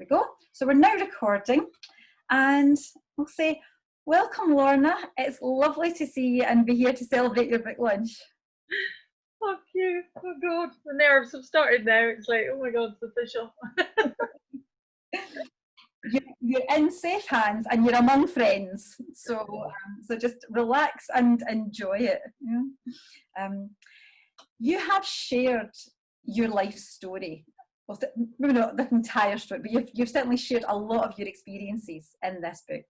we go. So we're now recording, and we'll say, welcome Lorna, it's lovely to see you and be here to celebrate your book launch. Thank you. Oh God, the nerves have started now. It's like, oh my God, it's official. You're in safe hands and you're among friends, so just relax and enjoy it. You have shared your life story, well, maybe not the entire story, but you've certainly shared a lot of your experiences in this book.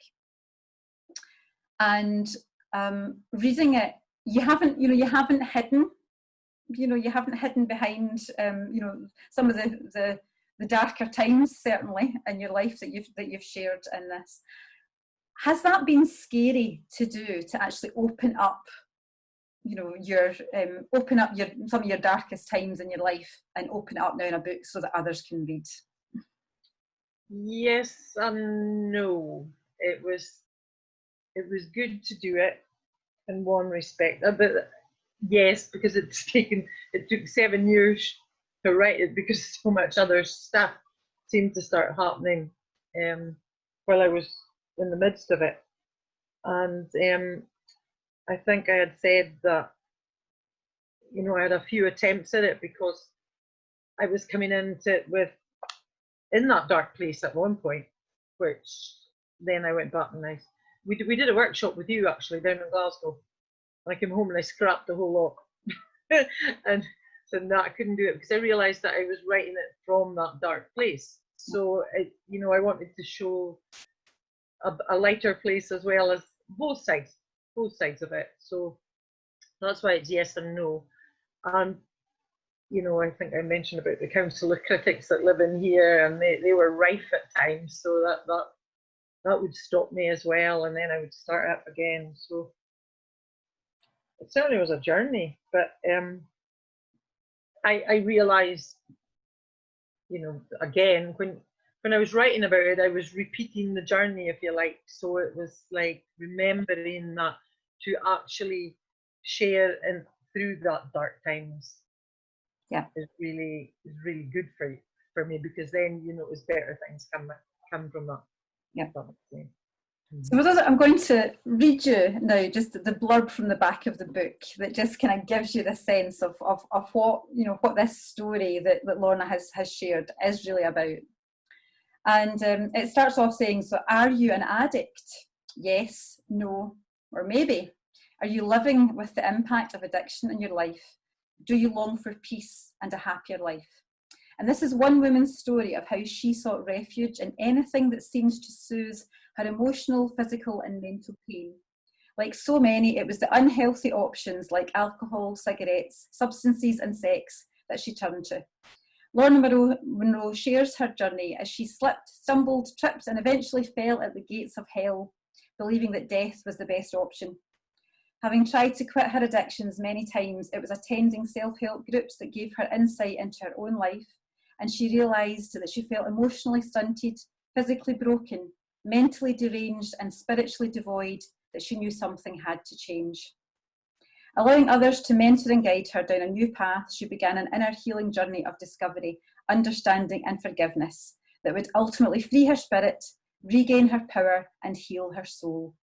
And reading it, you haven't hidden. You haven't hidden behind some of the darker times, certainly, in your life that you've shared in this. Has that been scary to do, to actually open up some of your darkest times in your life and open it up now in a book so that others can read? Yes and no. It was good to do it in one respect, but yes, because it took 7 years to write it, because so much other stuff seemed to start happening while I was in the midst of it. And I think I had said that, I had a few attempts at it because I was coming into it in that dark place at one point, which then I went back and we did a workshop with you actually down in Glasgow. I came home and I scrapped the whole lot. And so no, I couldn't do it because I realised that I was writing it from that dark place. So I wanted to show a lighter place as well as both sides of it. So that's why it's yes and no. And I think I mentioned about the council of critics that live in here, and they were rife at times, so that would stop me as well, and then I would start up again. So it certainly was a journey, but I realised, again, when I was writing about it, I was repeating the journey, if you like. So it was like remembering that to actually share and through that dark times. Yeah, is really good for me, because then it's better things come from that. Yeah. So I'm going to read you now just the blurb from the back of the book that just kind of gives you the sense of what what this story that Lorna has shared is really about. And it starts off saying, so are you an addict? Yes, no, or maybe. Are you living with the impact of addiction in your life? Do you long for peace and a happier life? And this is one woman's story of how she sought refuge in anything that seems to soothe her emotional, physical and mental pain. Like so many, it was the unhealthy options like alcohol, cigarettes, substances and sex that she turned to. Lorna Munro shares her journey as she slipped, stumbled, tripped and eventually fell at the gates of hell, believing that death was the best option. Having tried to quit her addictions many times, it was attending self-help groups that gave her insight into her own life, and she realised that she felt emotionally stunted, physically broken, mentally deranged and spiritually devoid, that she knew something had to change. Allowing others to mentor and guide her down a new path, she began an inner healing journey of discovery, understanding and forgiveness that would ultimately free her spirit, regain her power and heal her soul.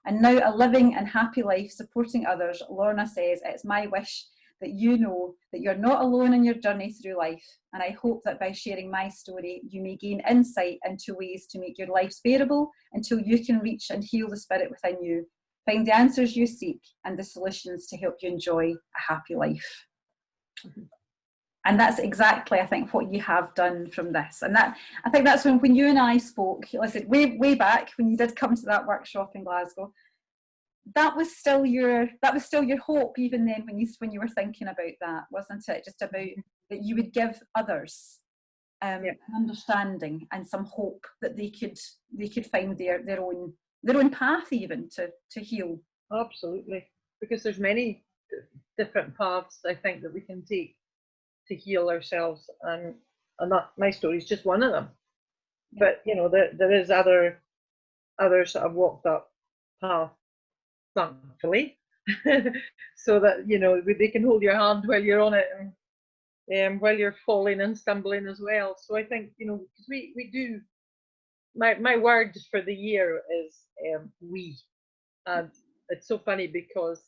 And now a living and happy life supporting others, Lorna says, it's my wish that you know that you're not alone in your journey through life. And I hope that by sharing my story, you may gain insight into ways to make your life bearable until you can reach and heal the spirit within you, find the answers you seek and the solutions to help you enjoy a happy life. And that's exactly, I think, what you have done from this. And that, I think that's when you and I spoke, listen, way back when you did come to that workshop in Glasgow, that was still your hope even then when you were thinking about that, wasn't it? Just about that you would give others an understanding and some hope that they could find their own path even to heal. Absolutely, because there's many different paths I think that we can take to heal ourselves, and that my story is just one of them. But there is others that have walked that path, thankfully, so that they can hold your hand while you're on it while you're falling and stumbling as well. So I think, you know, because we do, my word for the year is we. And it's so funny because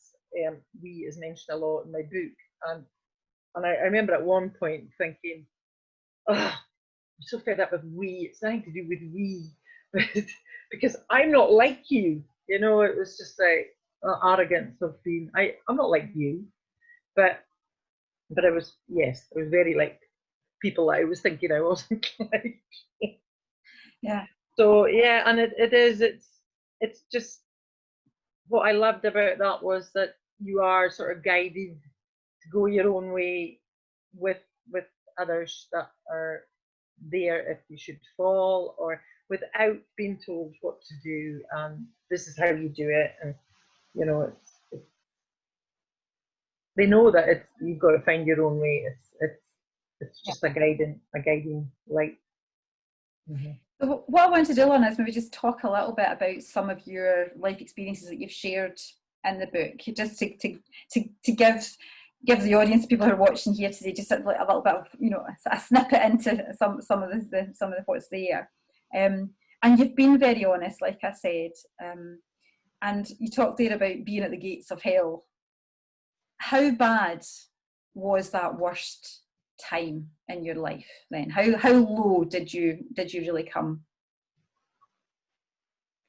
we is mentioned a lot in my book. And I remember at one point thinking, oh, I'm so fed up with we. It's nothing to do with we. Because I'm not like you. You know, it was just like arrogance of being, I'm not like you. But I was, yes, I was very like people I was thinking I wasn't like. Yeah. So yeah, and it's just what I loved about that was that you are sort of guided to go your own way with others that are there if you should fall, or without being told what to do, and this is how you do it. And you know, it's they know that it's you've got to find your own way. It's just a guiding light. Mm-hmm. So what I want to do, Lorna, is maybe just talk a little bit about some of your life experiences that you've shared in the book, just to give the audience, people who are watching here today, just a little bit of, you know, a snippet into some of the what's there. And you've been very honest, like I said, and you talked there about being at the gates of hell. How bad was that worst time in your life then? How low did you really come?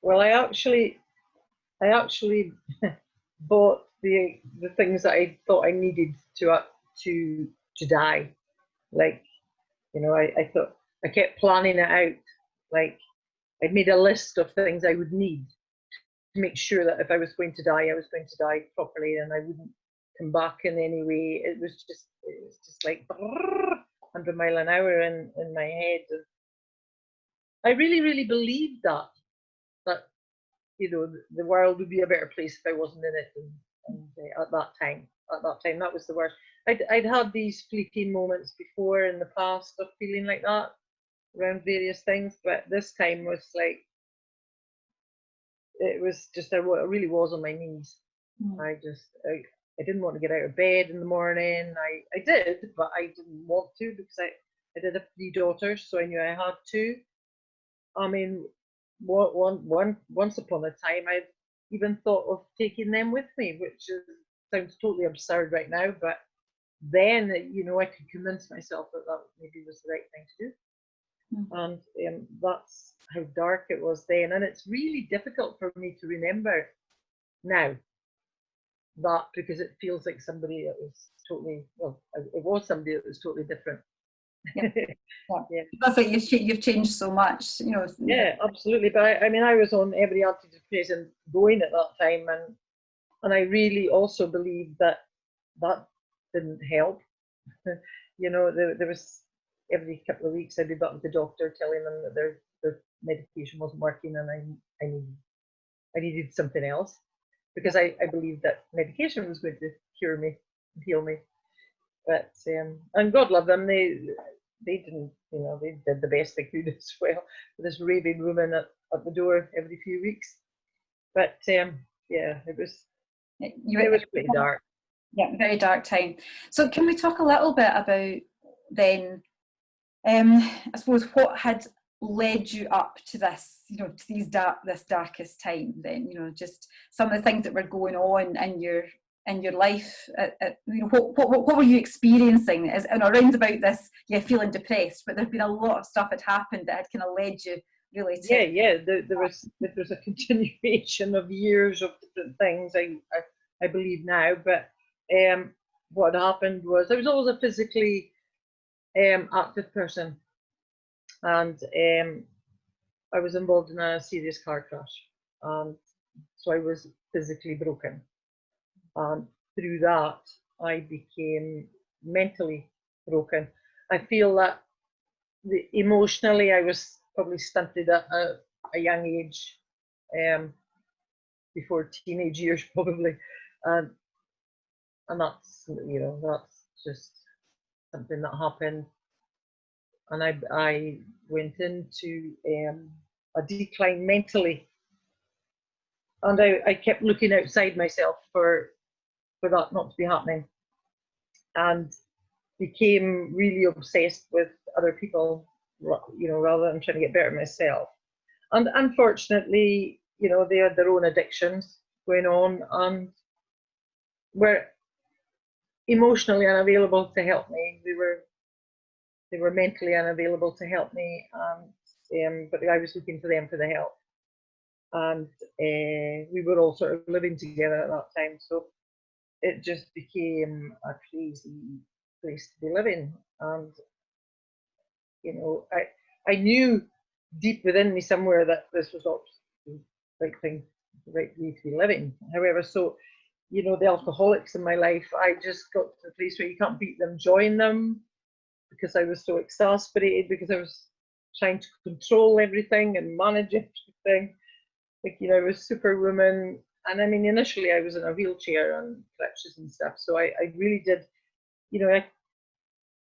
Well, I actually bought the things that I thought I needed to die. Like, you know, I thought I kept planning it out. Like, I'd made a list of things I would need to make sure that if I was going to die, I was going to die properly, and I wouldn't come back in any way. It was just like 100 mile an hour in my head. And I really believed that you know the world would be a better place if I wasn't in it. And at that time, that was the worst. I'd had these fleeting moments before in the past of feeling like that around various things, but this time was like, it was just, I really was on my knees. I didn't want to get out of bed in the morning. I did, but I didn't want to, because I did have 3 daughters, so I knew I had to. I mean, once upon a time, I'd even thought of taking them with me, which sounds totally absurd right now, but then, you know, I could convince myself that maybe was the right thing to do. And that's how dark it was then. And it's really difficult for me to remember now that, because it feels like somebody that was totally, well, it was somebody that was totally different. Yeah. Yeah. That's like you've changed so much, you know. Yeah, absolutely. But I mean, I was on every antidepressant going at that time, and I really also believe that didn't help. You know, there was every couple of weeks I'd be back with the doctor telling them that their medication wasn't working, and I needed something else, because I believed that medication was going to cure me and heal me. But and God love them, they didn't, you know, they did the best they could as well, with this raving woman at the door every few weeks. But yeah, it was pretty dark. Yeah, very dark time. So can we talk a little bit about then, I suppose, what had led you up to this, you know, to this darkest time then, you know, just some of the things that were going on in your life, you know, what were you experiencing as, and around about this, feeling depressed, but there'd been a lot of stuff had happened that had kind of led you really to... there was a continuation of years of different things, I believe now. But what happened was, I was always a physically active person, and I was involved in a serious car crash, and so I was physically broken. And through that, I became mentally broken. I feel that emotionally, I was probably stunted at a young age, before teenage years probably, and that's, you know, that's just something that happened. And I went into a decline mentally, and I kept looking outside myself for that not to be happening. And became really obsessed with other people, you know, rather than trying to get better myself. And unfortunately, you know, they had their own addictions going on and were emotionally unavailable to help me. They were mentally unavailable to help me, and but I was looking to them for the help. And we were all sort of living together at that time, so it just became a crazy place to be living. And you know, I knew deep within me somewhere that this was not the right thing, the right way to be living. However, so you know, the alcoholics in my life, I just got to the place where you can't beat them, join them, because I was so exasperated, because I was trying to control everything and manage everything. Like, you know, I was superwoman. And I mean, initially I was in a wheelchair and crutches and stuff. So I really did, you know, I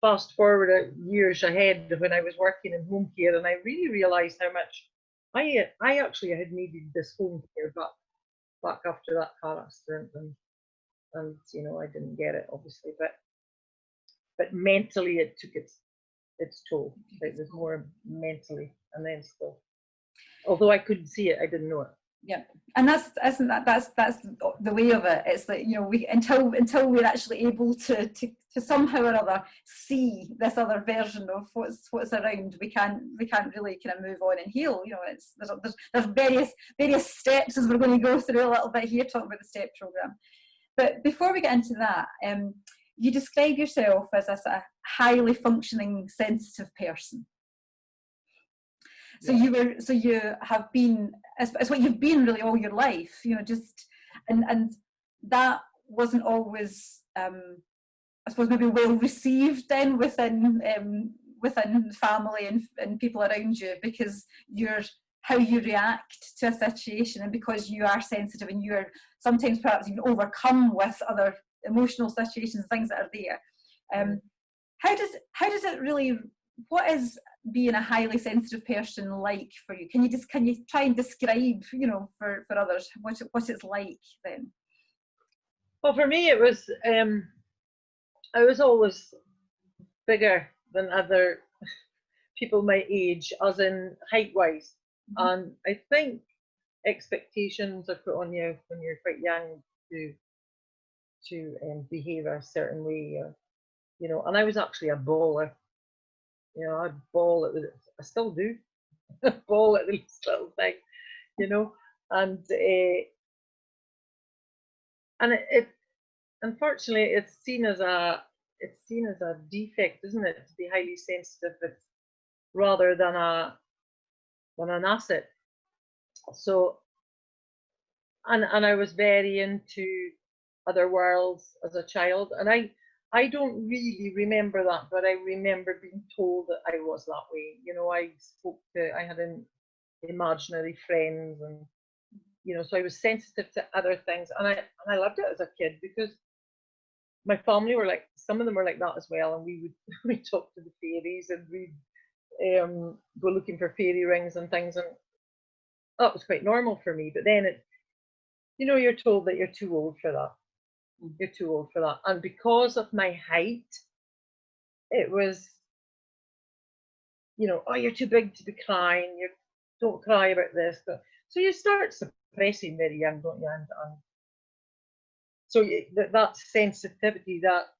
fast forward years ahead when I was working in home care, and I really realised how much I actually had needed this home care back after that car accident, and you know, I didn't get it obviously, but mentally it took its toll. It was more mentally, and then still, although I couldn't see it, I didn't know it. Yeah, and that's the way of it. It's like, you know, we until we're actually able to somehow or other see this other version of what's around, we can't really kind of move on and heal. You know, it's there's various steps as we're going to go through a little bit here, talking about the STEP program. But before we get into that, you describe yourself as a highly functioning, sensitive person. So you have been, it's what you've been really all your life, you know, just, and that wasn't always, I suppose, maybe well received then within family and people around you, because how you react to a situation, and because you are sensitive and you're sometimes perhaps even overcome with other emotional situations, things that are there. How does it really, what is being a highly sensitive person like for you? Can you try and describe, you know, for others what it's like then? Well, for me, it was I was always bigger than other people my age, as in height wise. And I think expectations are put on you when you're quite young to behave a certain way, you know. And I was actually a baller. You know, I'd bawl at I still do, bawl at the least little thing, you know. And it unfortunately it's seen as a defect, isn't it, to be highly sensitive, rather than an asset. So and I was very into other worlds as a child, and I don't really remember that, but I remember being told that I was that way. You know, I had an imaginary friends, and you know, so I was sensitive to other things, and I loved it as a kid, because my family were like, some of them were like that as well, and we talk to the fairies, and we'd go looking for fairy rings and things, and that was quite normal for me. But then you know, you're told that you're too old for that. You're too old for that. And because of my height, it was, you know, oh, you're too big to be crying. You don't cry about this. So you start suppressing very young, don't you? And so that sensitivity that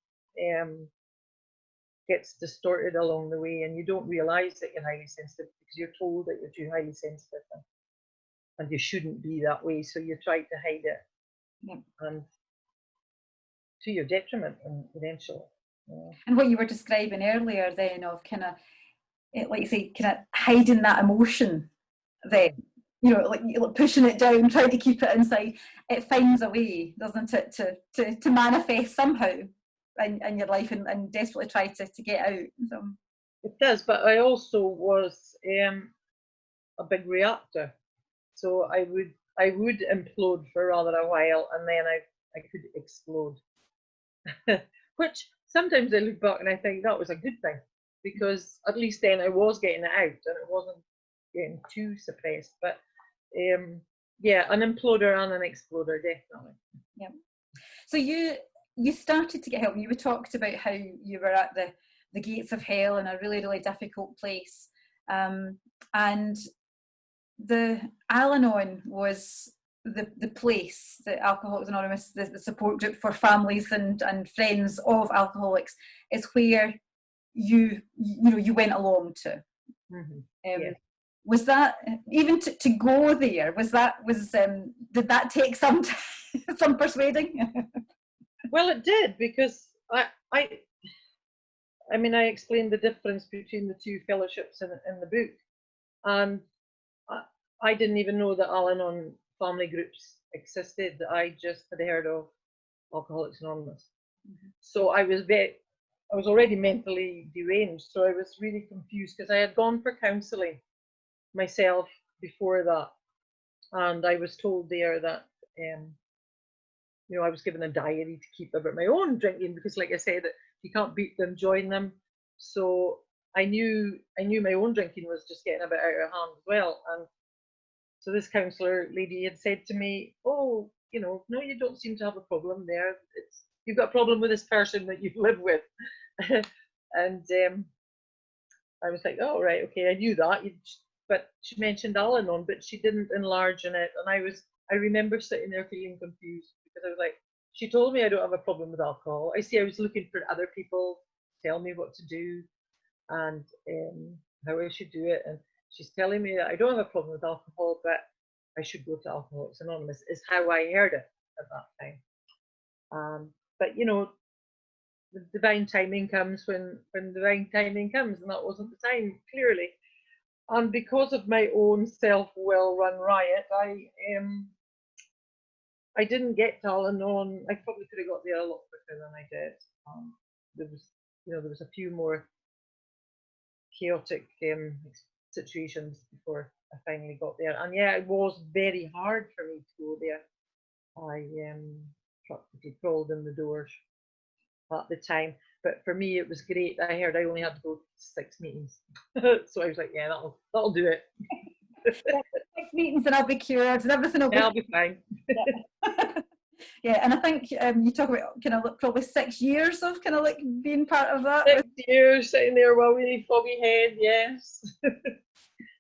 gets distorted along the way, and you don't realise that you're highly sensitive because you're told that you're too highly sensitive, and you shouldn't be that way. So you try to hide it, and to your detriment, and eventually. Yeah. And what you were describing earlier then of kind of, like you say, kind of hiding that emotion, then, you know, like pushing it down, trying to keep it inside, it finds a way, doesn't it, to manifest somehow in your life, and desperately try to get out. So. It does, but I also was a big reactor, so I would implode for rather a while, and then I could explode. Which sometimes I look back and I think that was a good thing, because at least then I was getting it out and it wasn't getting too suppressed. But yeah, an imploder and an exploder, definitely. Yeah. So you you started to get help. You talked about how you were at the gates of hell in a really, really difficult place. And the Al-Anon was the place, the Alcoholics Anonymous, the support group for families and friends of alcoholics, is where you went along to. Yes. Was that, even to go there, did that take some some persuading? Well, it did, because I mean, I explained the difference between the two fellowships in the book, and I didn't even know that Al-Anon family groups existed. I just had heard of Alcoholics Anonymous. So I was already mentally deranged, so I was really confused, because I had gone for counselling myself before that, and I was told there that I was given a diary to keep about my own drinking, because, like I said, that you can't beat them, join them. So I knew my own drinking was just getting a bit out of hand as well. And so this counsellor lady had said to me, "Oh, no, you don't seem to have a problem there. You've got a problem with this person that you live with." And I was like, "Oh, right, okay, I knew that." But she mentioned Al-Anon, but she didn't enlarge on it. And I remember sitting there feeling confused, because I was like, she told me I don't have a problem with alcohol. I was looking for other people to tell me what to do and how I should do it. And she's telling me that I don't have a problem with alcohol, but I should go to Alcoholics Anonymous, is how I heard it at that time. But the divine timing comes when divine timing comes, and that wasn't the time, clearly. And because of my own self-will run riot, I didn't get to Al-Anon. I probably could have got there a lot quicker than I did. There was a few more chaotic situations before I finally got there. And yeah, it was very hard for me to go there. I practically crawled in the doors at the time. But for me, it was great. I heard I only had to go to 6 meetings. So I was like, yeah, that'll do it. 6 meetings and I'll be cured and everything will be, I'll be fine. Yeah, and I think you talk about kind of probably 6 years of kind of like being part of that. 6 years sitting there with a really foggy head, yes.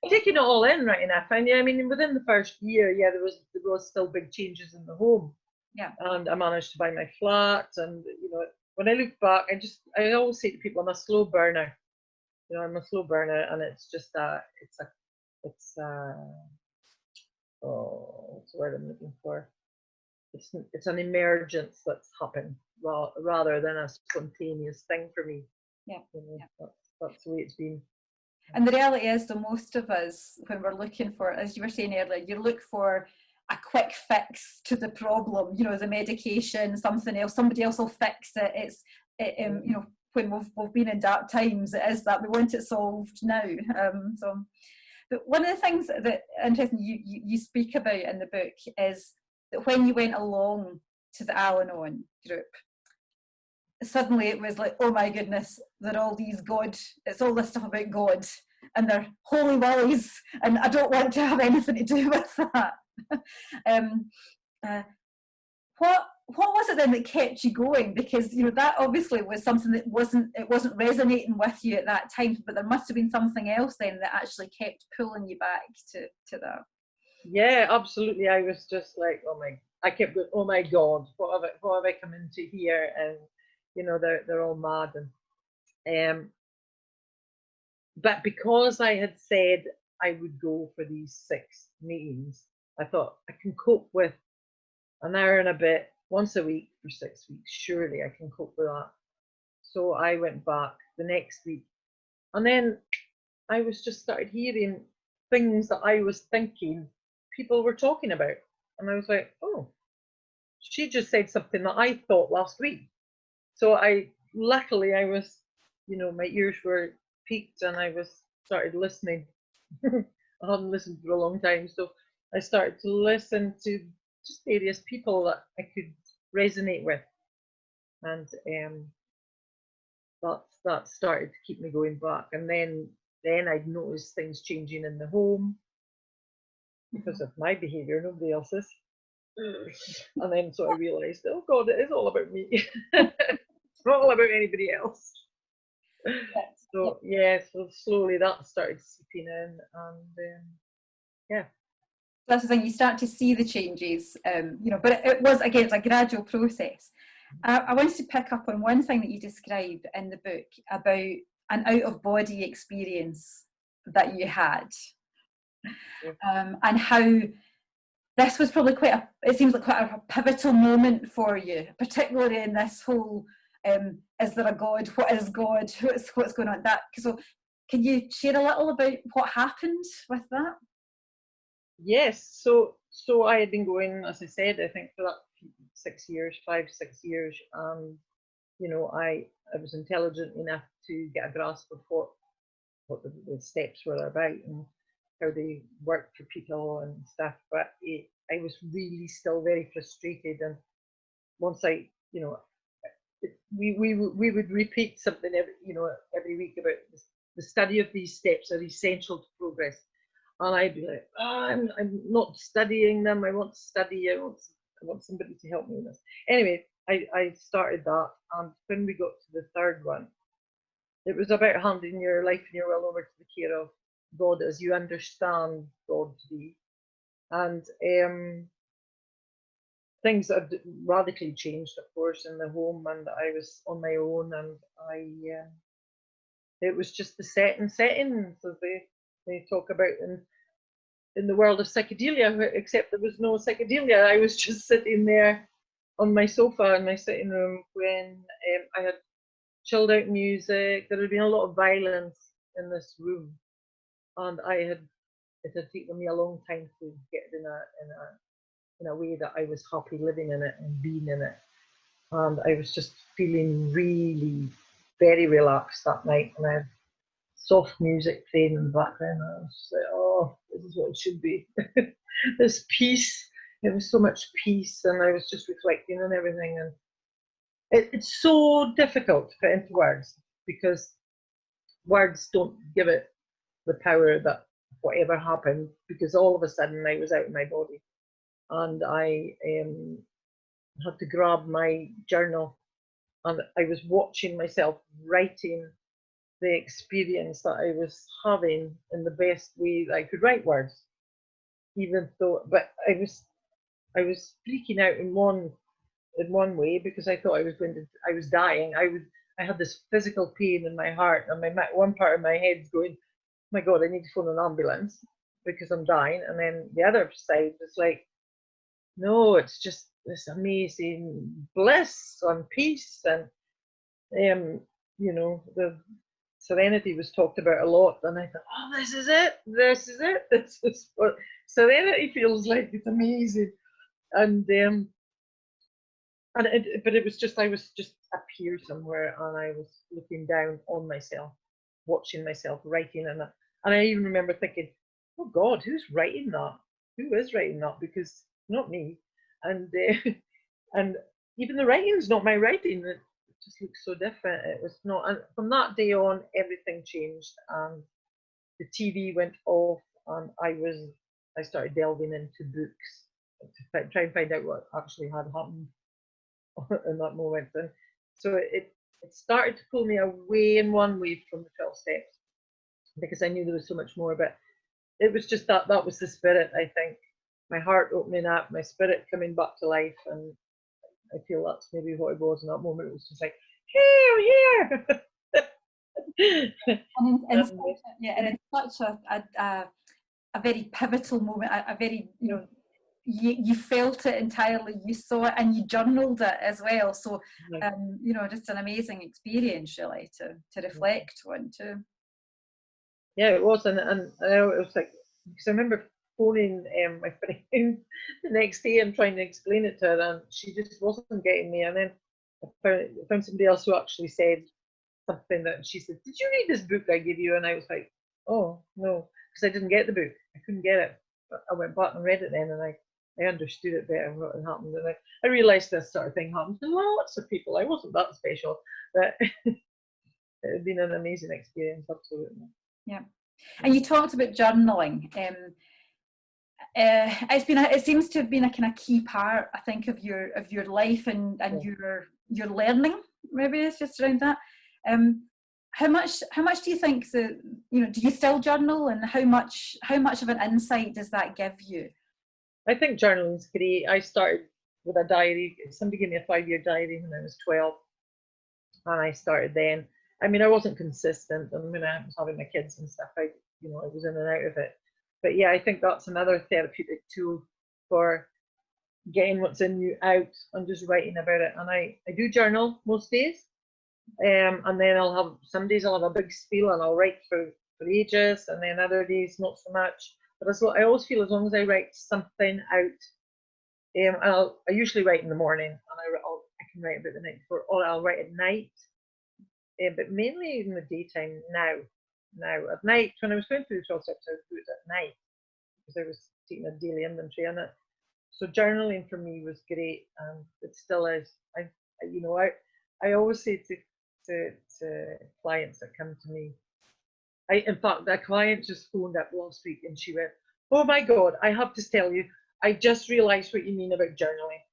Taking it all in, right enough. And yeah, I mean, within the first year, yeah, there was still big changes in the home. Yeah. And I managed to buy my flat, and when I look back, I always say to people, I'm a slow burner. I'm a slow burner, and it's just what's the word I'm looking for? It's an emergence that's happened rather than a spontaneous thing for me. Yeah. That's the way it's been. And the reality is that most of us, when we're looking for, as you were saying earlier, you look for a quick fix to the problem, the medication, something else, somebody else will fix it. When we've been in dark times, it is that we want it solved now. But one of the things that interesting you speak about in the book is that when you went along to the Al-Anon group, suddenly it was like, oh my goodness, they're all these it's all this stuff about God, and they're holy willies, and I don't want to have anything to do with that. What was it then that kept you going? Because that obviously was something that wasn't resonating with you at that time, but there must have been something else then that actually kept pulling you back to that. Yeah, absolutely. I was just like, I kept going, oh my God, what have I come into here? And they're all mad. And but because I had said I would go for these 6 meetings, I thought I can cope with an hour and a bit once a week for 6 weeks. Surely I can cope with that. So I went back the next week, and then I was just started hearing things that I was thinking people were talking about, and I was like, oh, she just said something that I thought last week. So luckily I was, my ears were peaked, and I started listening. I hadn't listened for a long time, so I started to listen to just various people that I could resonate with, and that started to keep me going back. And then I'd noticed things changing in the home because of my behaviour, nobody else's. And then so I realised, oh God, it is all about me. It's not all about anybody else. So yeah, so slowly that started seeping in, and yeah. That's the thing, you start to see the changes, but it was, again, it's a gradual process. I wanted to pick up on one thing that you describe in the book about an out-of-body experience that you had, and how this was probably it seems like quite a pivotal moment for you, particularly in this whole, is there a God? What is God? What's going on? So can you share a little about what happened with that? Yes, so I had been going, as I said, I think for that 6 years, 5-6 years, and I was intelligent enough to get a grasp of what the steps were about and how they worked for people and stuff. But I was really still very frustrated, and once we would repeat something every week about the study of these steps are essential to progress. And I'd be like, I'm not studying them. I want to study. I want somebody to help me with this. Anyway, I started that, and when we got to the third one, it was about handing your life and your will over to the care of God as you understand God to be. And things had radically changed, of course, in the home, and I was on my own, and it was just the settings as they talk about in the world of psychedelia, except there was no psychedelia. I was just sitting there on my sofa in my sitting room when I had chilled out music. There had been a lot of violence in this room, and it had taken me a long time to get in a way that I was happy living in it and being in it. And I was just feeling really very relaxed that night, and I had soft music playing in the background. I was just like, oh, this is what it should be. This peace. It was so much peace, and I was just reflecting on everything. And it's so difficult to put into words, because words don't give it the power that whatever happened, because all of a sudden I was out of my body, and I had to grab my journal, and I was watching myself writing the experience that I was having in the best way that I could write words, but I was freaking out in one way, because I thought I was dying. I had this physical pain in my heart, and one part of my head's going, oh my God, I need to phone an ambulance because I'm dying. And then the other side was like, no, it's just this amazing bliss and peace, and the serenity was talked about a lot, and I thought, oh, this is it, this is what serenity feels like. It's amazing. And but it was just, I was just up here somewhere, and I was looking down on myself, watching myself writing, and I even remember thinking, oh God, who's writing that? Who is writing that? Because not me. And and even the writing's not my writing. It just looks so different. It was not. And from that day on, everything changed, and the TV went off, and I started delving into books to try and find out what actually had happened in that moment. And so it started to pull me away in one way from the 12 steps, because I knew there was so much more. But it was just that was the spirit, I think. My heart opening up, my spirit coming back to life, and I feel that's maybe what it was in that moment. It was just like, here. And it's such a very pivotal moment, a very, you felt it entirely, you saw it, and you journaled it as well. So, just an amazing experience, really, to reflect on too. Yeah, it was, and it was like, because I remember phoning my friend the next day and trying to explain it to her, and she just wasn't getting me. And then I found somebody else who actually said something, that she said, "Did you read this book I gave you?" And I was like, "Oh no," because I didn't get the book. I couldn't get it. But I went back and read it then, and I understood it better what had happened, and I realised this sort of thing happened to lots of people. I wasn't that special, but it had been an amazing experience, absolutely. Yeah. And you talked about journaling. it seems to have been a kind of key part, I think, of your life and your learning. Maybe it's just around that. How much do you think that, do you still journal, and how much of an insight does that give you? I think journaling's great. I started with a diary. Somebody gave me a 5-year diary when I was 12, and I started then. I mean, I wasn't consistent, and when I was having my kids and stuff, I was in and out of it. But yeah, I think that's another therapeutic tool for getting what's in you out and just writing about it. And I do journal most days, and then some days I'll have a big spiel and I'll write for ages, and then other days not so much. But I always feel as long as I write something out, I usually write in the morning, and I can write about the night before, or I'll write at night, but mainly in the daytime now. At night, when I was going through the 12 steps, I would do it at night because I was taking a daily inventory on it. So journaling for me was great, and it still is. I always say to clients that come to me, in fact, a client just phoned up last week and she went, "Oh my God, I have to tell you, I just realised what you mean about journaling."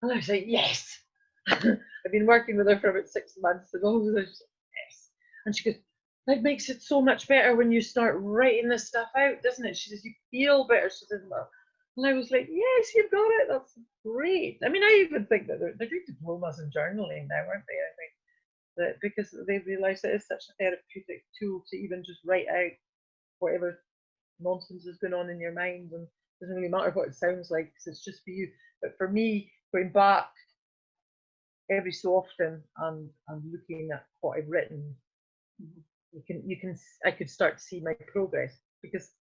And I was like, yes. I've been working with her for about 6 months, and all of this, yes. And she goes, "That makes it so much better when you start writing this stuff out, doesn't it?" She says, "You feel better." She says, "Well," and I was like, "Yes, you've got it. That's great." I mean, I even think that they're doing diplomas in journaling now, aren't they? I think that because they realise that it's such a therapeutic tool to even just write out whatever nonsense is going on in your mind, and it doesn't really matter what it sounds like because it's just for you. But for me, going back every so often and looking at what I've written, I could start to see my progress, because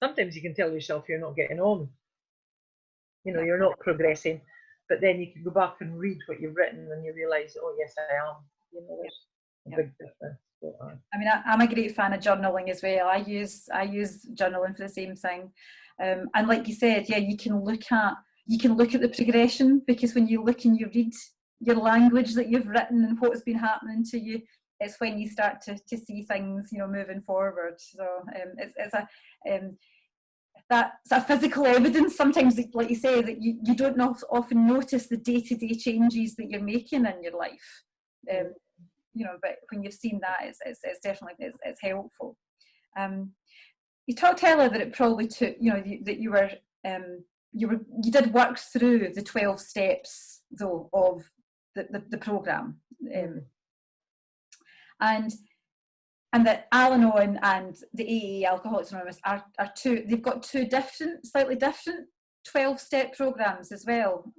sometimes you can tell yourself you're not getting on, you're not progressing, but then you can go back and read what you've written and you realise, oh yes, I am. There's a big difference. I mean, I'm a great fan of journaling as well. I use journaling for the same thing, and like you said, yeah, you can look at the progression, because when you look and you read your language that you've written and what's been happening to you, it's when you start to see things, moving forward. So it's a physical evidence sometimes, like you say, that you don't often notice the day-to-day changes that you're making in your life. But when you've seen that, it's definitely it's helpful. You talked earlier that it probably took, that you did work through the 12 steps though of the program, and that Al-Anon and the AA, Alcoholics Anonymous, are they've got two slightly different 12-step programs as well.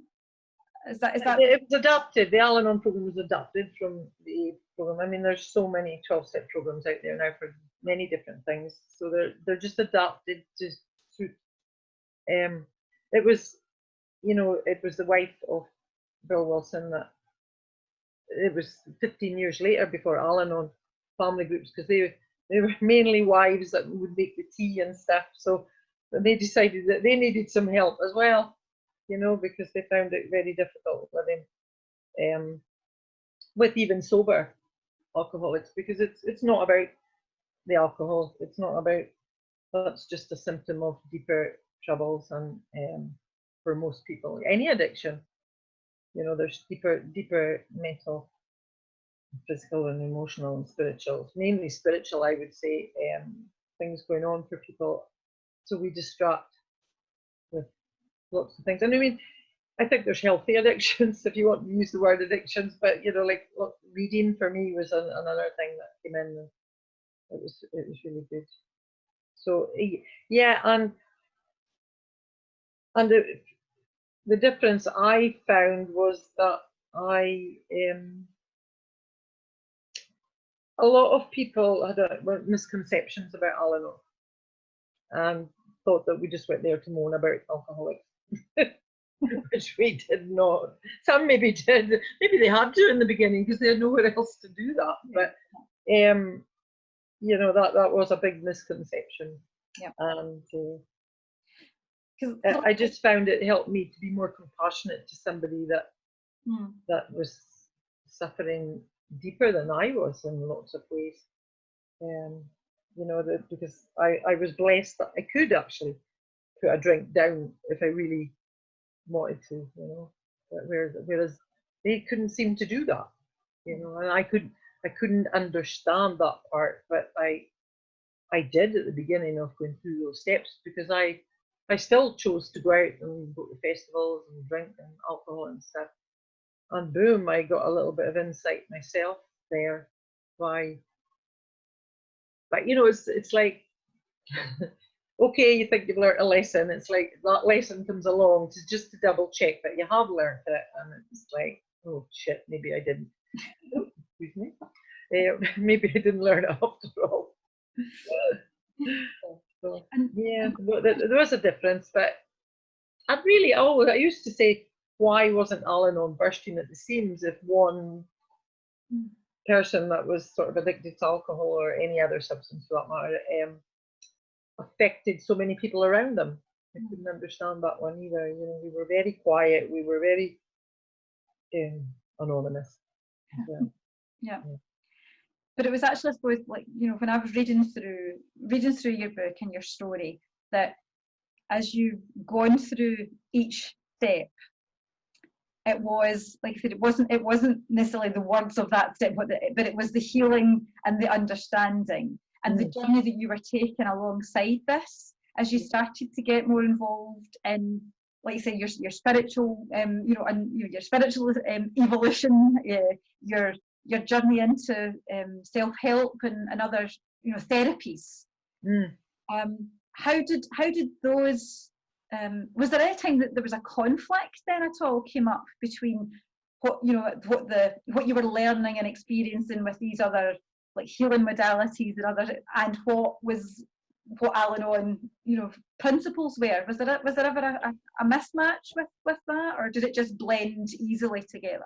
Is that? It was adapted. The Al-Anon program was adapted from the AA program. I mean, there's so many 12-step programs out there now for many different things. So they're just adapted to suit. It was the wife of Bill Wilson that it was 15 years later before Al-Anon family groups, because they were mainly wives that would make the tea and stuff. So they decided that they needed some help as well, because they found it very difficult living with even sober alcoholics, because it's not about the alcohol. It's not about, that's just a symptom of deeper troubles, and for most people, any addiction, there's deeper mental, physical and emotional and spiritual, mainly spiritual, I would say, things going on for people. So we distract with lots of things. And I mean, I think there's healthy addictions, if you want to use the word addictions, but like reading for me was another thing that came in, and it was really good. So yeah, and the difference I found was that a lot of people had misconceptions about Al-Anon and thought that we just went there to moan about alcoholics, which we did not. Some maybe did. Maybe they had to in the beginning because they had nowhere else to do that. But that was a big misconception. Yeah. And I just found it helped me to be more compassionate to somebody that was suffering deeper than I was in lots of ways. Because I was blessed that I could actually put a drink down if I really wanted to, you know. But whereas they couldn't seem to do that, you know, and I couldn't understand that part, but I did at the beginning of going through those steps, because I still chose to go out and go to festivals and drink and alcohol and stuff. And boom, I got a little bit of insight myself there. Why? But you know, it's like, okay, you think you've learned a lesson. It's like that lesson comes along just to double check that you have learned it, and it's like, oh shit, maybe I didn't. Oh, excuse me. Maybe I didn't learn it after all. So, yeah, there was a difference, but I used to say, why wasn't Al-Anon bursting at the seams if one person that was sort of addicted to alcohol or any other substance for that matter affected so many people around them? I couldn't understand that one either. You know, we were very quiet, we were very anonymous. Yeah. But it was actually, I suppose, like, you know, when I was reading through your book and your story, that as you've gone through each step, it was, like I said, it wasn't necessarily the words of that step, but it was the healing and the understanding and the journey that you were taking alongside this, as you started to get more involved in, like you say, your spiritual, you know, and your spiritual evolution, your journey into self-help and other, you know, therapies. How did those? Was there any time that there was a conflict then at all came up between what you were learning and experiencing with these other, like, healing modalities and what Al-Anon, you know, principles were? Was there ever a mismatch with that, or did it just blend easily together?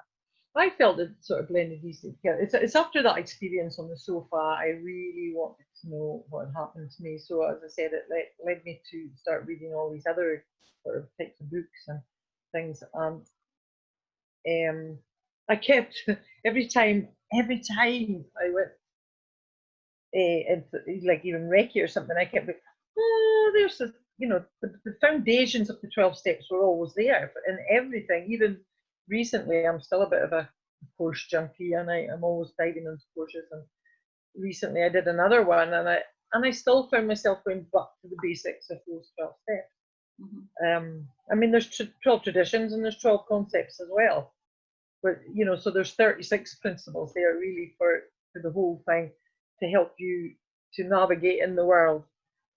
I felt it sort of blended easily together. It's after that experience on the sofa, I really wanted to know what had happened to me. So as I said, it led me to start reading all these other sort of types of books and things. And I kept every time I went into, like, even Reiki or something, I kept like, oh, there's a, you know, the foundations of the 12 steps were always there in everything. Even recently, I'm still a bit of a course junkie, and I'm always diving into courses. And recently, I did another one, and I still found myself going back to the basics of those 12 steps. I mean, there's 12 traditions and there's 12 concepts as well, but you know, so there's 36 principles there really for the whole thing to help you to navigate in the world.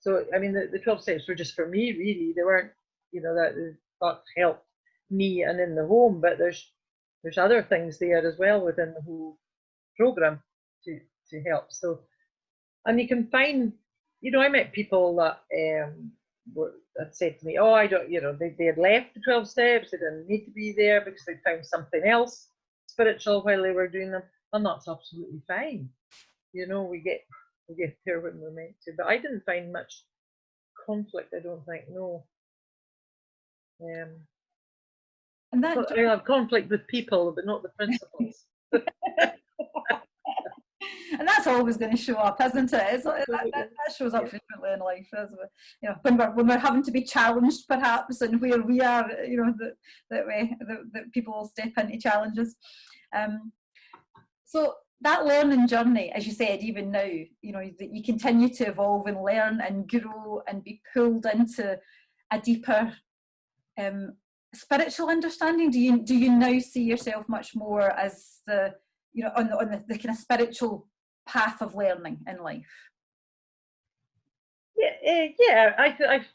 So I mean, the 12 steps were just for me, really. They weren't, you know, that helped me and in the home, but there's other things there as well within the whole program to help. So, and you can find, you know, I met people that that said to me, oh, I don't, you know, they had left the 12 steps, they didn't need to be there because they found something else spiritual while they were doing them, and that's absolutely fine. You know, we get there when we're meant to, but I didn't find much conflict, I don't think, no. And that I have conflict with people, but not the principles. And that's always going to show up, isn't it? That shows up frequently in life, as you know, when we're having to be challenged, perhaps, and where we are, you know, that people will step into challenges. So that learning journey, as you said, even now, you know, that you continue to evolve and learn and grow and be pulled into a deeper spiritual understanding. Do you now see yourself much more as the, you know, on the kind of spiritual path of learning in life? Yeah, I'd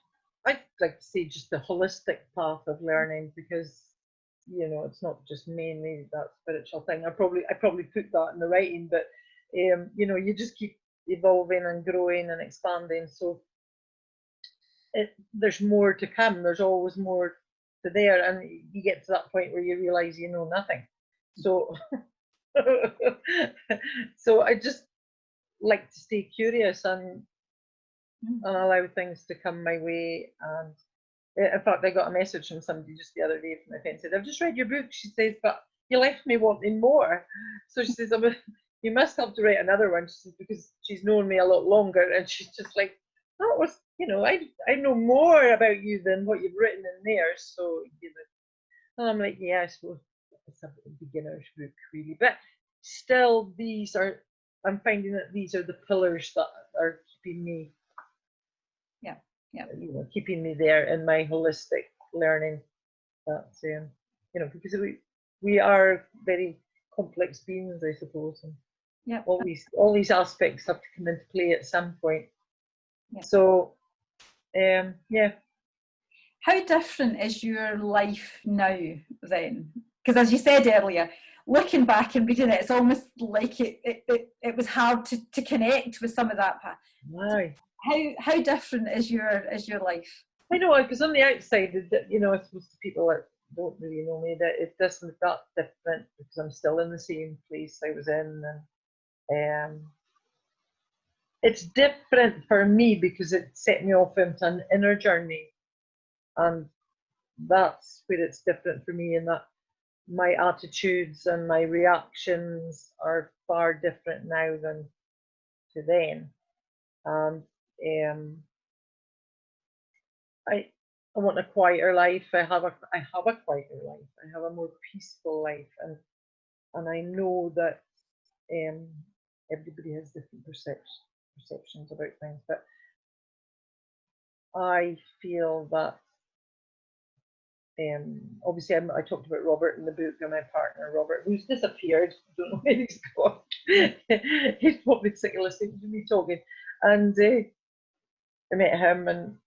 like to say just the holistic path of learning, because, you know, it's not just mainly that spiritual thing. I probably put that in the writing, but you know, you just keep evolving and growing and expanding. So there's more to come. There's always more to there, and you get to that point where you realize you know nothing. So so I just like to stay curious and allow things to come my way. And in fact, I got a message from somebody just the other day from my friend, said, I've just read your book, she says, but you left me wanting more. So she says, you must have to write another one. She says, because she's known me a lot longer, and she's just like, that was, I know more about you than what you've written in there. So, and I'm like, yeah, I suppose it's a beginner's book, really. But still, I'm finding that these are the pillars that are keeping me, keeping me there in my holistic learning. That's, because we are very complex beings, I suppose. And all these aspects have to come into play at some point. Yeah. So, How different is your life now then? Because as you said earlier, looking back and reading it, it's almost like it was hard to connect with some of that. Right. How different is your life? I know, because on the outside, I suppose to people that don't really know me, that it doesn't look that different because I'm still in the same place I was in, and it's different for me because it set me off into an inner journey, and that's where it's different for me, in that my attitudes and my reactions are far different now than to then. And I want a quieter life. I have a quieter life. I have a more peaceful life, and I know that everybody has different perceptions about things, but I feel that obviously I talked about Robert in the book, and my partner Robert, who's disappeared. I don't know where he's gone. He's probably sick of listening to me talking, and I met him, and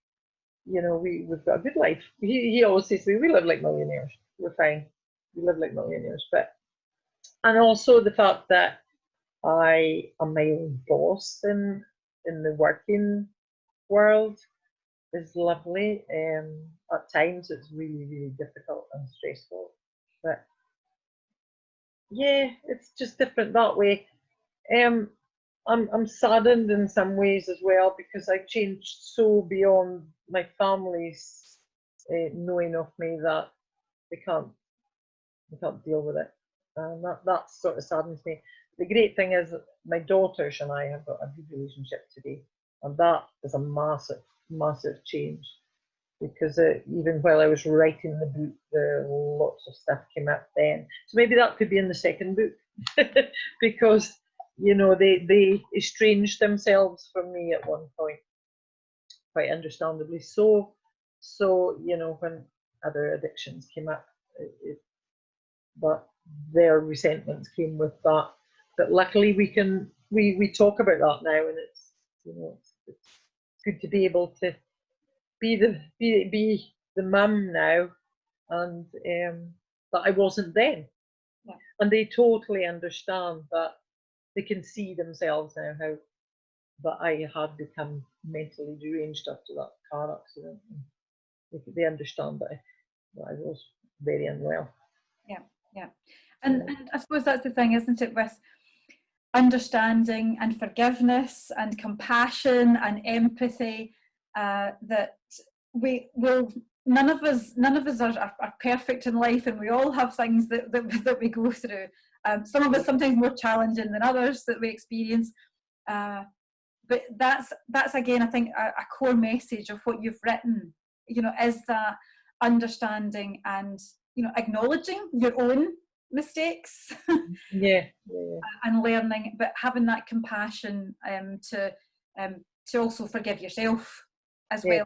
we've got a good life. He always says to me, we live like millionaires. We're fine. We live like millionaires. And also the fact that I am my own boss in the working world is lovely. At times it's really, really difficult and stressful. But yeah, it's just different that way. I'm saddened in some ways as well, because I've changed so beyond my family's knowing of me that they can't deal with it, and that sort of saddens me. The great thing is that my daughters and I have got a good relationship today, and that is a massive change, because even while I was writing the book, lots of stuff came up then. So maybe that could be in the second book, because they estranged themselves from me at one point, quite understandably. So when other addictions came up, but their resentments came with that. But luckily we talk about that now, and it's good to be able to be the mum now, and that I wasn't then. Yeah. And they totally understand that. They can see themselves now how that I had become mentally deranged after that car accident. They understand that I was very unwell. Yeah. And I suppose that's the thing, isn't it, with understanding and forgiveness and compassion and empathy, that none of us are perfect in life, and we all have things that we go through. Some of us sometimes more challenging than others that we experience, but that's again, I think, a core message of what you've written, is that understanding and acknowledging your own mistakes, and learning, but having that compassion to also forgive yourself as well.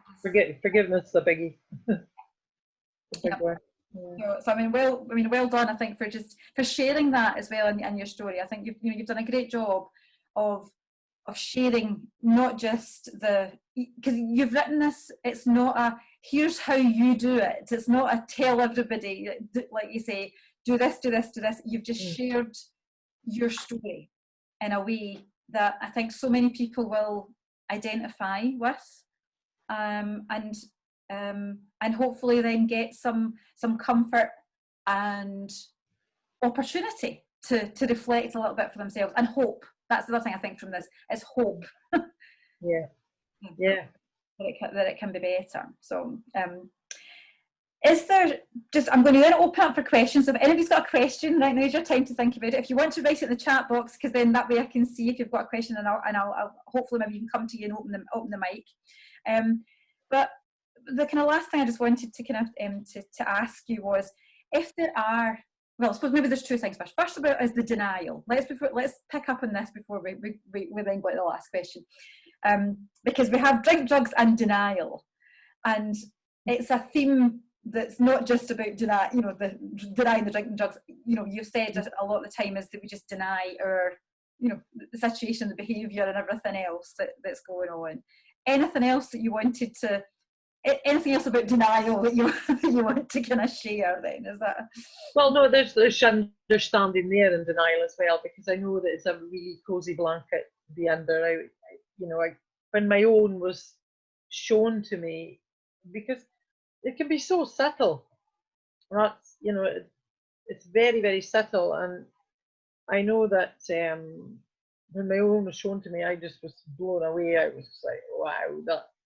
Forgiveness is a biggie. So well done, I think, for sharing that as well in your story. I think you've done a great job of sharing, not just because you've written this, it's not a here's how you do it, it's not a tell everybody, like you say, do this. You've just shared your story in a way that I think so many people will identify with, and hopefully then get some comfort and opportunity to reflect a little bit for themselves, and hope. That's the other thing I think from this, is hope. Yeah. That it can be better. So Is there just, I'm going to then open up for questions. So if anybody's got a question right now, is your time to think about it. If you want to write it in the chat box, because then that way I can see if you've got a question, and I'll hopefully maybe you can come to you and open the mic. But the kind of last thing I just wanted to kind of to ask you was, if there are, well, I suppose maybe there's two things first. First about is the denial. Let's pick up on this before we then go to the last question, because we have drink, drugs, and denial, and it's a theme that's not just about denying the drink and drugs. You've said a lot of the time is that we just deny our, the situation, the behaviour, and everything else that's going on. Anything else that you wanted to? Anything else about denial that you want to kind of share? Then is that? Well, no, there's understanding there in denial as well, because I know that it's a really cosy blanket to be under. When my own was shown to me, because it can be so subtle. That's, it's very, very subtle, and I know that when my own was shown to me, I just was blown away. I was like, wow,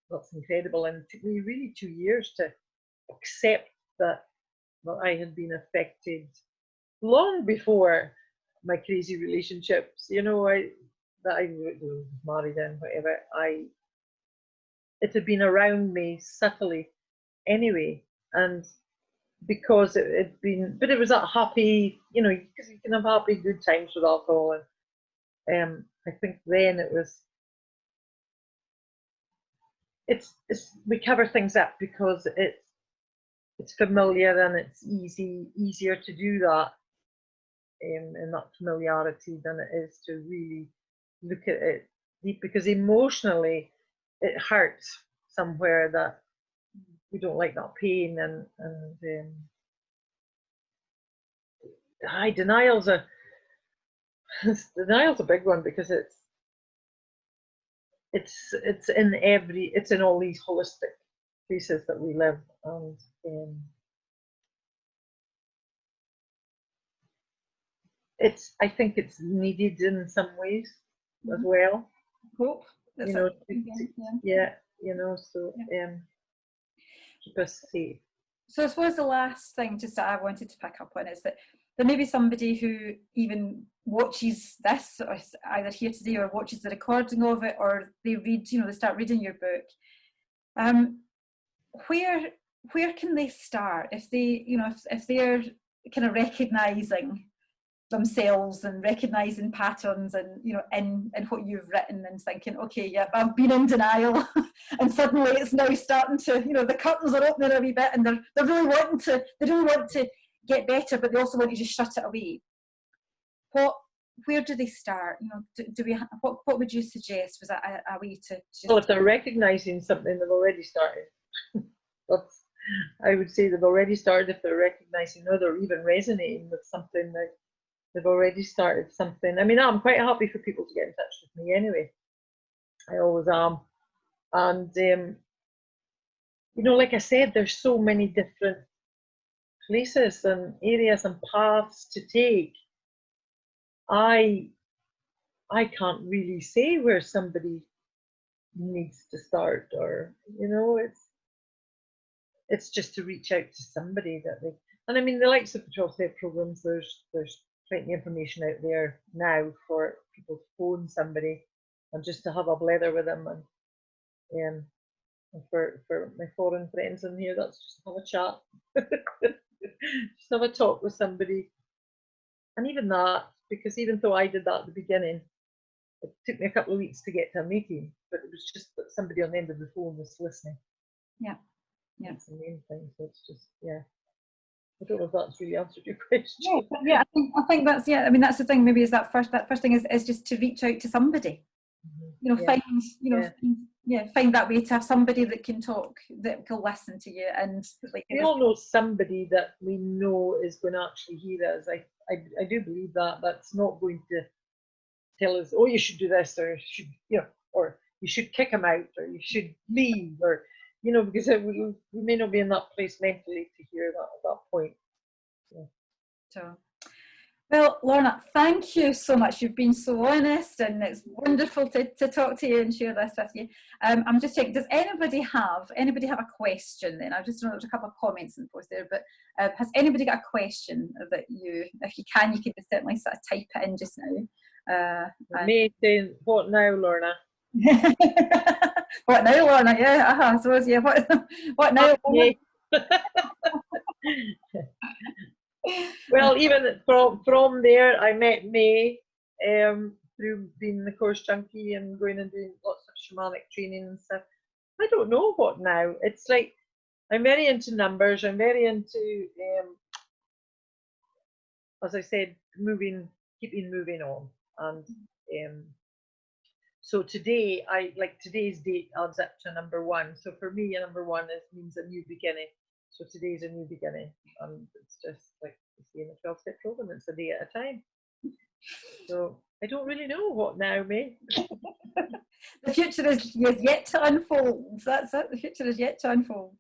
that's incredible. And it took me really 2 years to accept that I had been affected long before my crazy relationships. I was married and whatever. It had been around me subtly anyway, and because it had been, but it was that happy, because you can have happy, good times with alcohol, and I think then it was. It's we cover things up because it's familiar, and it's easier to do that in that familiarity than it is to really look at it deep, because emotionally it hurts somewhere that we don't like that pain, and denial's a big one, because it's in all these holistic places that we live, and I think it's needed in some ways as well. Hope. So keep us safe. So I suppose the last thing just that I wanted to pick up on is that there may be somebody who even watches this, or either here today, or watches the recording of it, or they read, they start reading your book. Where can they start if they, if they're kind of recognising themselves and recognising patterns, and in what you've written, and thinking, okay, yeah, I've been in denial and suddenly it's now starting to, the curtains are opening a wee bit, and they really want to get better, but they also want to just shut it away. Where do they start? What would you suggest was a way to just... Well, if they're recognising something, they've already started. I would say they've already started. If they're recognising, or they're even resonating with something, that they've already started something. I mean, I'm quite happy for people to get in touch with me anyway. I always am. And like I said, there's so many different places and areas and paths to take. I can't really say where somebody needs to start, or it's just to reach out to somebody that they. And I mean, the likes of the 12-step programs, there's plenty of information out there now for people to phone somebody and just to have a blether with them, and for my foreign friends in here, that's just have a chat, just have a talk with somebody. And even that, because even though I did that at the beginning, it took me a couple of weeks to get to a meeting, but it was just that somebody on the end of the phone was listening. Yeah. That's the main thing. So it's just, I don't know if that's really answered your question. Yeah, I think that's, I mean, that's the thing. Maybe is that first thing is just to reach out to somebody. Find that way to have somebody that can talk, that can listen to you, and we all know somebody that we know is going to actually hear us. I do believe that that's not going to tell us, oh, you should do this, or or you should kick him out, or you should leave, or because we may not be in that place mentally to hear that at that point. So Well, Lorna, thank you so much. You've been so honest, and it's wonderful to talk to you and share this with you. I'm just checking, does anybody have a question then? I've just noticed a couple of comments in the post there, but has anybody got a question that if you can just certainly sort of type it in just now. May saying, what now, Lorna? What now, Lorna? Yeah, I suppose, yeah. What now, Lorna? Well, even from there, I met May through being the course junkie and going and doing lots of shamanic training and stuff. I don't know what now. It's like I'm very into numbers. I'm very into, as I said, keeping moving on. And so today, today's date adds up to number one. So for me, a number one means a new beginning. So today's a new beginning, and it's just like you see in the 12-step program, it's a day at a time. So I don't really know what now, May. The future is yet to unfold. That's it. The future is yet to unfold.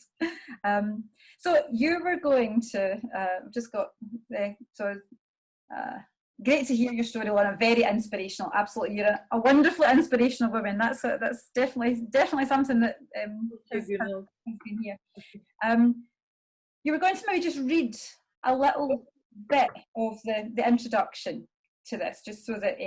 So you were going to just got great to hear your story, Lorna. Very inspirational. Absolutely, you're a wonderfully inspirational woman. That's definitely something that has been here. You were going to maybe just read a little bit of the introduction to this, just so that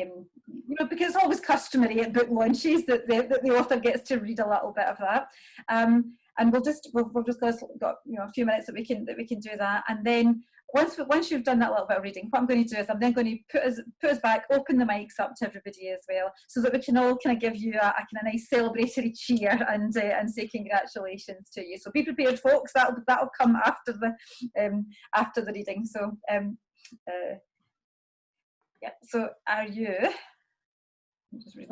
because it's always customary at book launches that the author gets to read a little bit of that. And we've just got a few minutes that we can do that, and then once you've done that little bit of reading, what I'm going to do is I'm then going to put us back, open the mics up to everybody as well, so that we can all kind of give you a kind of nice celebratory cheer and say congratulations to you. So be prepared, folks. That'll come after the reading. So yeah. So are you?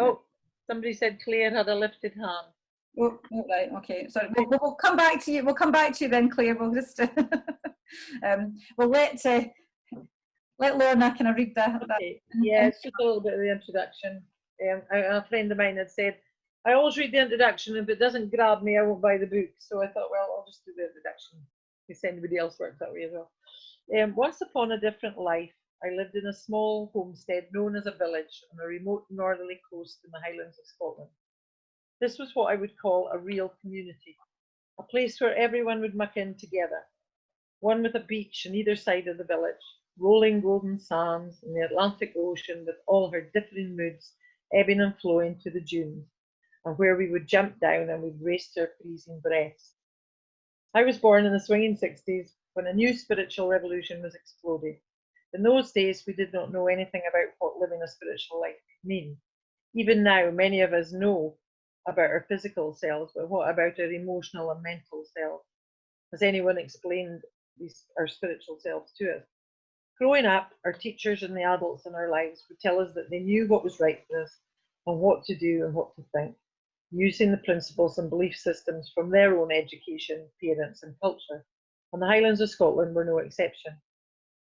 Oh, somebody said Claire had a lifted hand. Oh, right, okay. Sorry, we'll come back to you. We'll come back to you then, Claire. We'll just we'll let Lorna kind of read that. Okay. Yeah, it's just a little bit of the introduction. A friend of mine had said, I always read the introduction, and if it doesn't grab me, I won't buy the book. So I thought, well, I'll just do the introduction, in case anybody else works that way as well. Once upon a different life, I lived in a small homestead known as a village on a remote northerly coast in the Highlands of Scotland. This was what I would call a real community, a place where everyone would muck in together, one with a beach on either side of the village, rolling golden sands and the Atlantic Ocean with all her differing moods ebbing and flowing to the dunes, and where we would jump down and we'd race to our freezing breaths. I was born in the swinging 60s when a new spiritual revolution was exploding. In those days, we did not know anything about what living a spiritual life could mean. Even now, many of us know about our physical selves, but what about our emotional and mental selves? Has anyone explained our spiritual selves to us? Growing up, our teachers and the adults in our lives would tell us that they knew what was right for us and what to do and what to think, using the principles and belief systems from their own education, parents, and culture. And the Highlands of Scotland were no exception.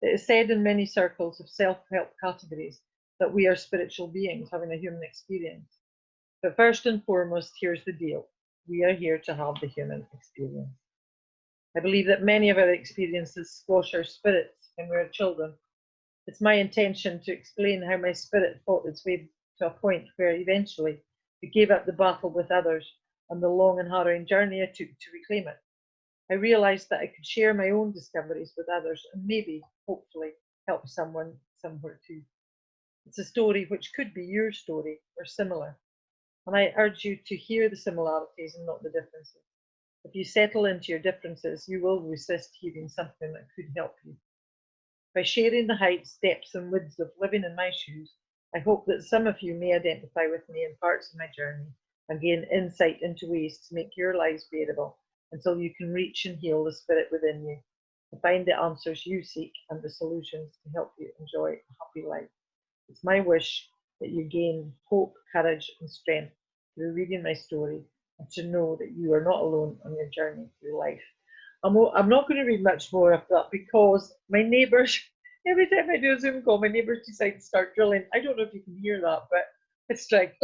It is said in many circles of self-help categories that we are spiritual beings having a human experience. But first and foremost, here's the deal. We are here to have the human experience. I believe that many of our experiences squash our spirits when we are children. It's my intention to explain how my spirit fought its way to a point where eventually it gave up the battle with others and the long and harrowing journey I took to reclaim it. I realised that I could share my own discoveries with others and maybe, hopefully, help someone somewhere too. It's a story which could be your story or similar. And I urge you to hear the similarities and not the differences. If you settle into your differences, you will resist hearing something that could help you. By sharing the heights, depths, and widths of living in my shoes, I hope that some of you may identify with me in parts of my journey and gain insight into ways to make your lives bearable until you can reach and heal the spirit within you, to find the answers you seek and the solutions to help you enjoy a happy life. It's my wish that you gain hope, courage, and strength through reading my story, and to know that you are not alone on your journey through life. I'm not going to read much more of that because my neighbours, every time I do a Zoom call, my neighbours decide to start drilling. I don't know if you can hear that, but it's like.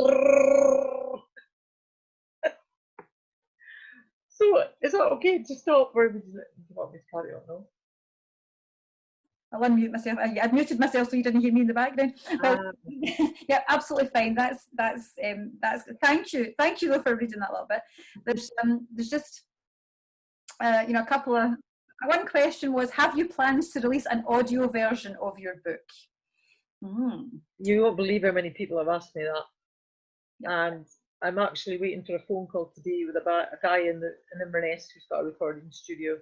So is that okay to stop, or would you want me to carry on? No? I'll unmute myself. I'd muted myself so you didn't hear me in the background. Yeah, absolutely fine. That's thank you though for reading that a little bit. There's just you know, a couple of, one question was, have you plans to release an audio version of your book? You won't believe how many people have asked me that. And I'm actually waiting for a phone call today with a guy in Inverness who's got a recording studio.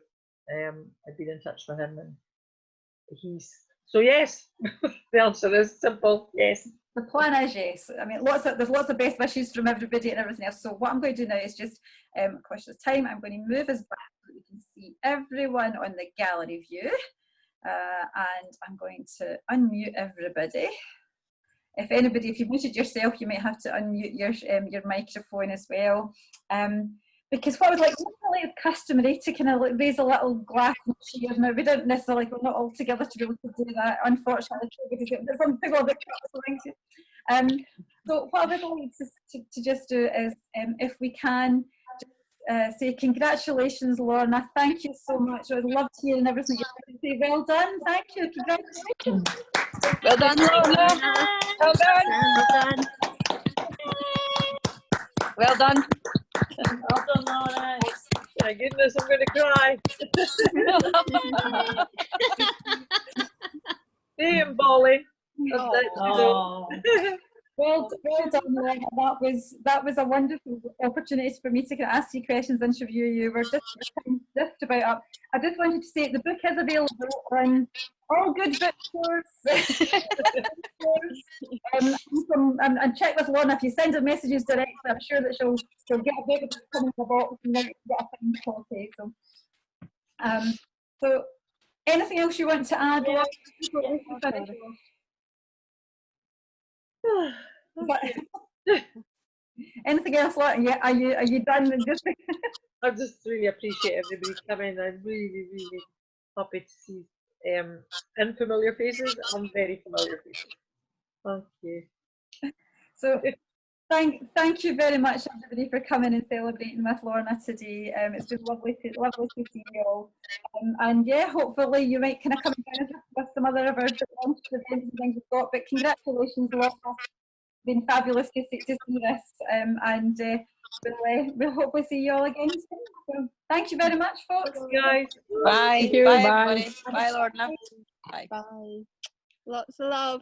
I've been in touch with him, and so yes. The answer is simple, yes. The plan is yes. I mean, there's lots of best wishes from everybody and everything else. So what I'm going to do now is just, question of time, I'm going to move us back so that we can see everyone on the gallery view. And I'm going to unmute everybody. If you've muted yourself, you might have to unmute your microphone as well. Because what I would like, it's customary to kind of like raise a little glass and cheer. Now, we don't necessarily, we're not all together to be able to do that, unfortunately, because there's some people a bit so what I would like to just do is, if we can, just say congratulations, Lorna. Thank you so much. I would love to hear everything you have to say. Well done. Thank you. Congratulations. Well done, Lorna. Well done. Well done. Well done. Well done, Lorna. My goodness, I'm going to cry. See him bawling. Oh. Well done, Lorna. That was a wonderful opportunity for me to kind of ask you questions, interview you. We're just about up. I just wanted to say the book is available on all good bookstores. And check with Lorna. If you send her messages directly, I'm sure that she'll get a bit of coming in the box and then get a fine copy. So anything else you want to add? Lorna? Anything else? Yeah, are you done with this? I just really appreciate everybody coming. I'm really, really happy to see unfamiliar faces and very familiar faces. Thank you. So thank you very much, everybody, for coming and celebrating with Lorna today. It's been lovely to see you all. And yeah, hopefully you might kind of come down with some other of our events and things we've got. But congratulations, Lorna. It's been fabulous to see this. And we'll hopefully see you all again soon. So thank you very much, folks. Thanks, guys. Bye. Thank you. Bye, Bye. everybody. Bye, Lorna. Bye. Bye. Lots of love.